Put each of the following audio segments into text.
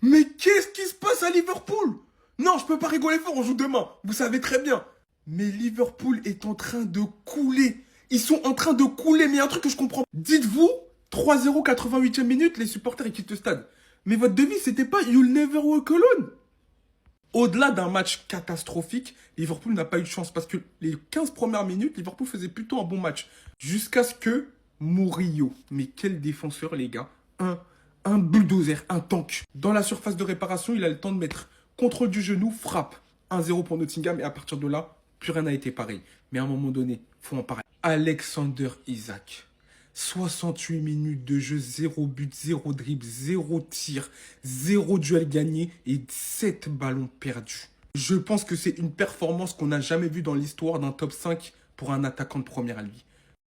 Mais qu'est-ce qui se passe à Liverpool? Non, je peux pas rigoler fort, on joue demain. Vous savez très bien. Mais Liverpool est en train de couler. Ils sont en train de couler, mais il y a un truc que je comprends. Dites-vous, 3-0, 88e minute, les supporters ils quittent le stade. Mais votre devise, c'était pas You'll never walk alone. Au-delà d'un match catastrophique, Liverpool n'a pas eu de chance parce que les 15 premières minutes, Liverpool faisait plutôt un bon match. Jusqu'à ce que Murillo, mais quel défenseur les gars, un bulldozer, un tank. Dans la surface de réparation, il a le temps de mettre contrôle du genou, frappe. 1-0 pour Nottingham et à partir de là, plus rien n'a été pareil. Mais à un moment donné, faut en parler. Alexander Isaac. 68 minutes de jeu, 0 but, 0 dribble, 0 tir, 0 duel gagné et 7 ballons perdus. Je pense que c'est une performance qu'on n'a jamais vue dans l'histoire d'un top 5 pour un attaquant de première ligue.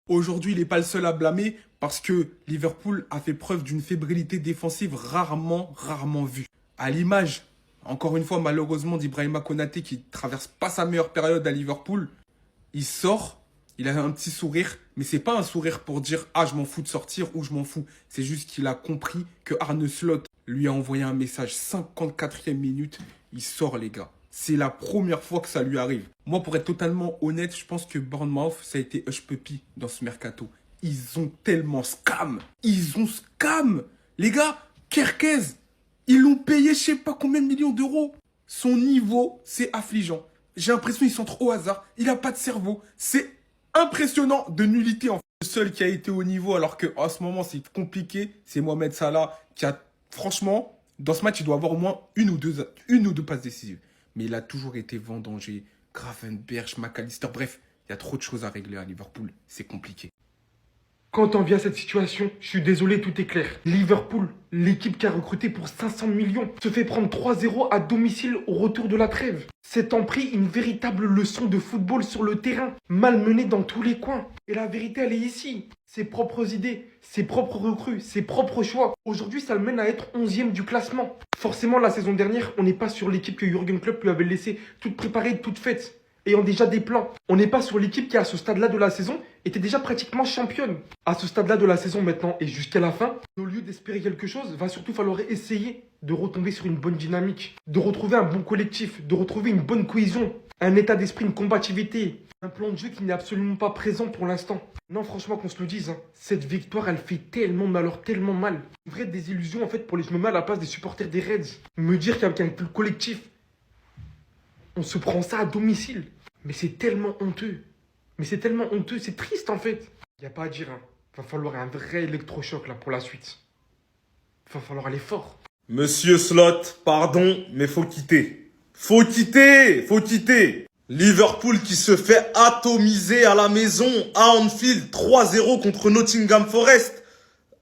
Aujourd'hui, il n'est pas le seul à blâmer parce que Liverpool a fait preuve d'une fébrilité défensive rarement vue. À l'image, encore une fois, malheureusement, d'Ibrahima Konaté qui traverse pas sa meilleure période à Liverpool. Il sort, il a un petit sourire, mais c'est pas un sourire pour dire « Ah, je m'en fous de sortir » ou « Je m'en fous ». C'est juste qu'il a compris que Arne Slot lui a envoyé un message 54e minute. Il sort, les gars. C'est la première fois que ça lui arrive. Moi, pour être totalement honnête, je pense que Bournemouth, ça a été hush puppy dans ce mercato. Ils ont tellement scam. Ils ont scam. Les gars, Kerkez, ils l'ont payé je sais pas combien de millions d'euros. Son niveau, c'est affligeant. J'ai l'impression qu'il centre au hasard. Il n'a pas de cerveau. C'est impressionnant de nullité. En fait. Le seul qui a été au niveau, alors qu'en ce moment, c'est compliqué, c'est Mohamed Salah qui a, franchement, dans ce match, il doit avoir au moins une ou deux passes décisives. Mais il a toujours été vendangé. Gravenberch, McAllister, bref, il y a trop de choses à régler à Liverpool. C'est compliqué. Quand on vient à cette situation, je suis désolé, tout est clair. Liverpool, l'équipe qui a recruté pour 500 millions, se fait prendre 3-0 à domicile au retour de la trêve. C'est en pris une véritable leçon de football sur le terrain, malmenée dans tous les coins. Et la vérité, elle est ici. Ses propres idées, ses propres recrues, ses propres choix. Aujourd'hui, ça le mène à être 11e du classement. Forcément, la saison dernière, on n'est pas sur l'équipe que Jürgen Klopp lui avait laissée toute préparée, toute faite, ayant déjà des plans. On n'est pas sur l'équipe qui, à ce stade-là de la saison, était déjà pratiquement championne. À ce stade-là de la saison maintenant et jusqu'à la fin, au lieu d'espérer quelque chose, va surtout falloir essayer de retomber sur une bonne dynamique, de retrouver un bon collectif, de retrouver une bonne cohésion, un état d'esprit, une combativité, un plan de jeu qui n'est absolument pas présent pour l'instant. Non, franchement, qu'on se le dise, cette victoire, elle fait tellement mal, alors tellement mal. Une vraie désillusion, en fait, je me mets à la place des supporters des Reds. Me dire qu'avec un collectif, on se prend ça à domicile. Mais c'est tellement honteux. Mais c'est tellement honteux, c'est triste en fait. Y a pas à dire, hein. Va falloir un vrai électrochoc là pour la suite. Va falloir aller fort. Monsieur Slot, pardon, mais faut quitter. Faut quitter, faut quitter. Liverpool qui se fait atomiser à la maison, à Anfield, 3-0 contre Nottingham Forest.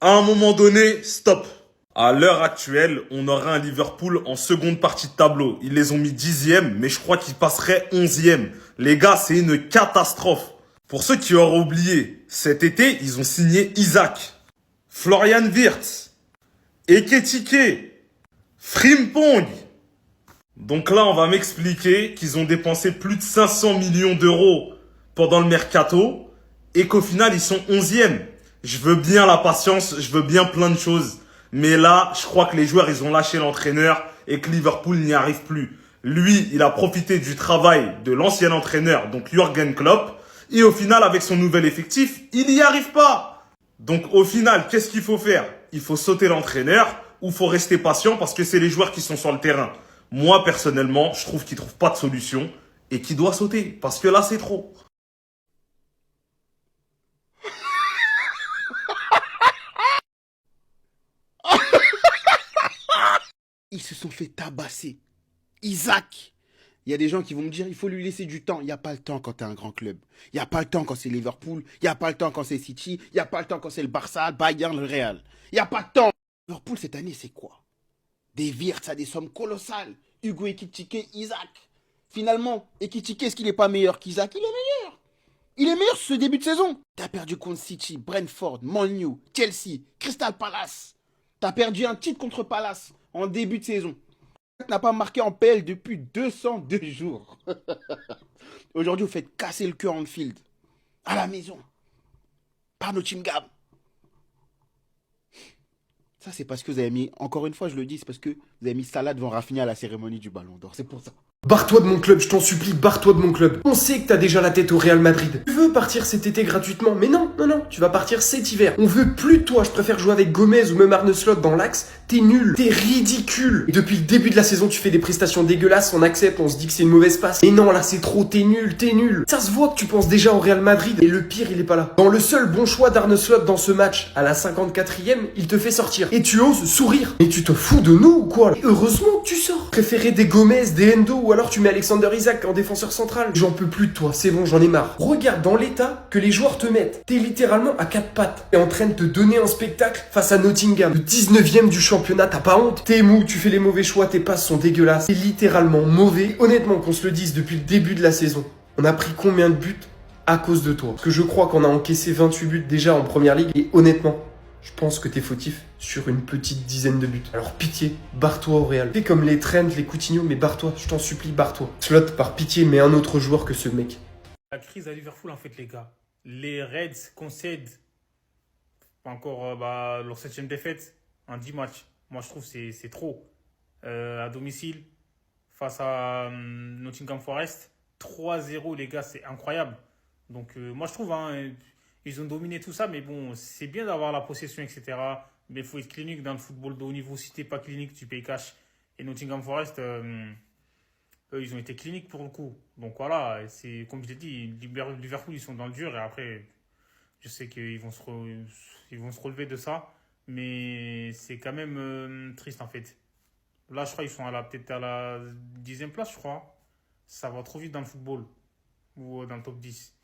À un moment donné, stop. À l'heure actuelle, on aurait un Liverpool en seconde partie de tableau. Ils les ont mis 10e, mais je crois qu'ils passeraient 11e. Les gars, c'est une catastrophe. Pour ceux qui auraient oublié, cet été, ils ont signé Isaac, Florian Wirtz, Ekitike, Frimpong. Donc là, on va m'expliquer qu'ils ont dépensé plus de 500 millions d'euros pendant le mercato et qu'au final, ils sont 11e. Je veux bien la patience, je veux bien plein de choses. Mais là, je crois que les joueurs, ils ont lâché l'entraîneur et que Liverpool n'y arrive plus. Lui, il a profité du travail de l'ancien entraîneur, donc Jürgen Klopp. Et au final, avec son nouvel effectif, il n'y arrive pas. Donc au final, qu'est-ce qu'il faut faire? Il faut sauter l'entraîneur ou faut rester patient parce que c'est les joueurs qui sont sur le terrain. Moi, personnellement, je trouve qu'il ne trouve pas de solution et qu'il doit sauter parce que là, c'est trop. Ils se sont fait tabasser. Isaac. Il y a des gens qui vont me dire, il faut lui laisser du temps. Il n'y a pas le temps quand tu es un grand club. Il n'y a pas le temps quand c'est Liverpool. Il n'y a pas le temps quand c'est City. Il n'y a pas le temps quand c'est le Barça, le Bayern, le Real. Il n'y a pas de temps. Liverpool, cette année, c'est quoi? Des Wirtz à des sommes colossales. Hugo Ekitike, Isaac. Finalement, Ekitike, est-ce qu'il n'est pas meilleur qu'Isaac? Il est meilleur. Il est meilleur sur ce début de saison. T'as perdu contre City, Brentford, Man U, Chelsea, Crystal Palace. T'as perdu un titre contre Palace en début de saison. N'a pas marqué en PL depuis 202 jours. Aujourd'hui, vous faites casser le cœur en Anfield. À la maison. Par Nottingham. Ça, c'est parce que vous avez mis, encore une fois, je le dis, c'est parce que vous avez mis Salah devant Rafinha à la cérémonie du Ballon d'Or. C'est pour ça. Barre-toi de mon club, je t'en supplie, barre-toi de mon club. On sait que t'as déjà la tête au Real Madrid. Tu veux partir cet été gratuitement, mais non, tu vas partir cet hiver. On veut plus de toi, je préfère jouer avec Gomez ou même Arne Slot dans l'axe. T'es nul, t'es ridicule. Et depuis le début de la saison, tu fais des prestations dégueulasses, on accepte, on se dit que c'est une mauvaise passe. Mais non, là c'est trop, t'es nul. Ça se voit que tu penses déjà au Real Madrid, et le pire, il est pas là. Dans le seul bon choix d'Arne Slot dans ce match, à la 54e, il te fait sortir. Et tu oses sourire. Mais tu te fous de nous ou quoi là? Et heureusement que tu sors. Préférer des Gomez, des Endo, ou alors tu mets Alexander Isaac en défenseur central. J'en peux plus de toi, c'est bon, j'en ai marre. Regarde dans l'état que les joueurs te mettent. T'es littéralement à quatre pattes et en train de te donner un spectacle face à Nottingham. Le 19e du championnat, t'as pas honte? T'es mou, tu fais les mauvais choix, tes passes sont dégueulasses. T'es littéralement mauvais. Honnêtement, qu'on se le dise depuis le début de la saison, on a pris combien de buts à cause de toi? Parce que je crois qu'on a encaissé 28 buts déjà en première ligue et honnêtement, je pense que t'es fautif sur une petite dizaine de buts. Alors pitié, barre-toi au Real. Fais comme les Trent, les Coutinho, mais barre-toi, je t'en supplie, barre-toi. Slot, par pitié, mais un autre joueur que ce mec. La crise à Liverpool, en fait, les gars. Les Reds concèdent encore leur 7e défaite en 10 matchs. Moi, je trouve que c'est trop. À domicile, face à Nottingham Forest, 3-0, les gars, c'est incroyable. Donc, moi, je trouve, ils ont dominé tout ça, mais bon, c'est bien d'avoir la possession, etc. Mais il faut être clinique dans le football de haut niveau. Si t'es pas clinique, tu payes cash. Et Nottingham Forest, eux, ils ont été cliniques pour le coup. Donc voilà, c'est comme je l'ai dit, Liverpool, ils sont dans le dur. Et après, je sais qu'ils vont ils vont se relever de ça. Mais c'est quand même triste en fait. Là, je crois qu'ils sont peut-être à la 10e place, je crois. Ça va trop vite dans le football. Ou dans le top 10.